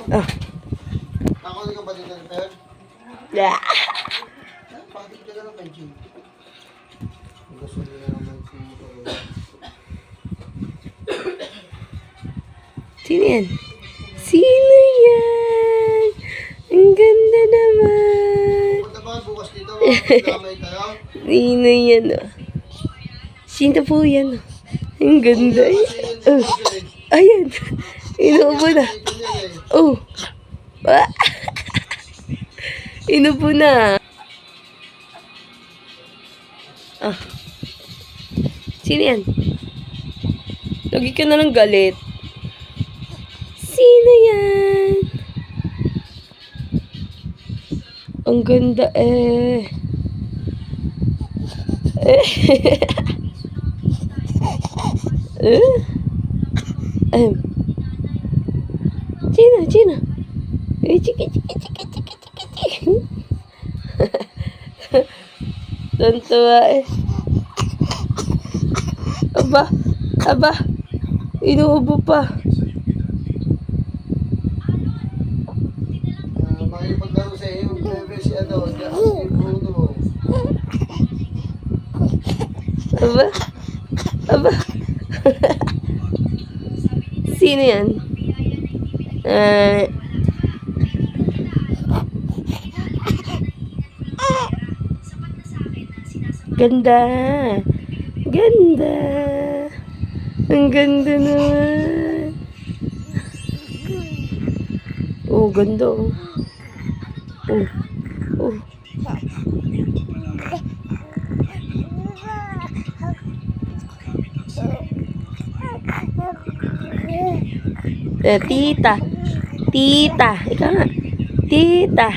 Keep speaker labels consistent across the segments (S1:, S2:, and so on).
S1: Oh.
S2: Ako hindi ka ba dito ng pen?
S1: Yeah.
S2: Bakit ka lang kay Jim? Gusto nila naman siguro.
S1: Sino yan? Sino yan? Ang ganda naman.
S2: Punta ba bukas dito? Magdamay tayo?
S1: Sino yan? Oh? Sino po yan? Oh? Ang ganda. Oh. Ayan. Inuubo na. Oh. Ah. Inuubo na. Ah. Sino yan? Lagi ka na lang galit. Sino yan? Ang ganda eh. Sino? Chiki. Tuntua eh. Aba. Inuubo pa.
S2: Makipaglaro sa iyo. Bebe si ano. Si Bruno.
S1: Aba. Sino yan? Ganda. Ang ganda naman. Oh, ganda oh. Oh. Tita. Ikaw nga. Tita.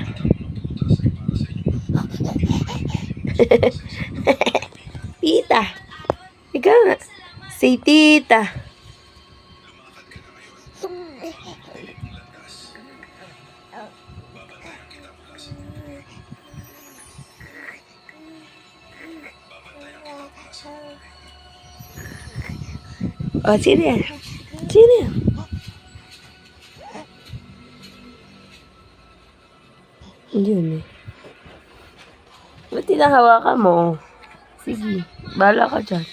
S1: Tita. Ikaw nga. Say tita. Oh, sino yan? Yun eh. Ba't tinahawakan mo? Sige, bahala ka dyan.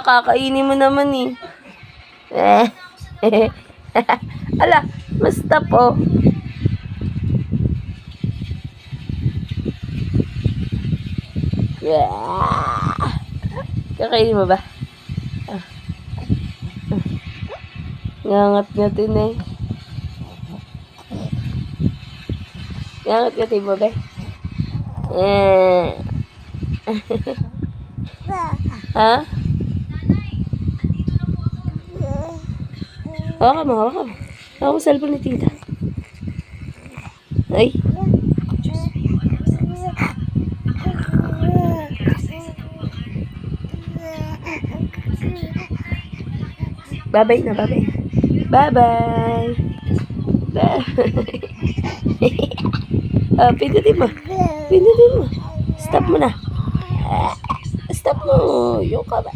S1: Kakainin mo naman eh. Ala, basta po. Kakainin mo ba? Ngangat-ngatin eh. Ngangat-ngatin mo ba? Ha? Hawakan mo. Hawakan mo cellphone ni tita. Ay. Bye-bye na. Bye-bye. Pindutin mo. Stop mo na. Stop mo. Yung ka ba?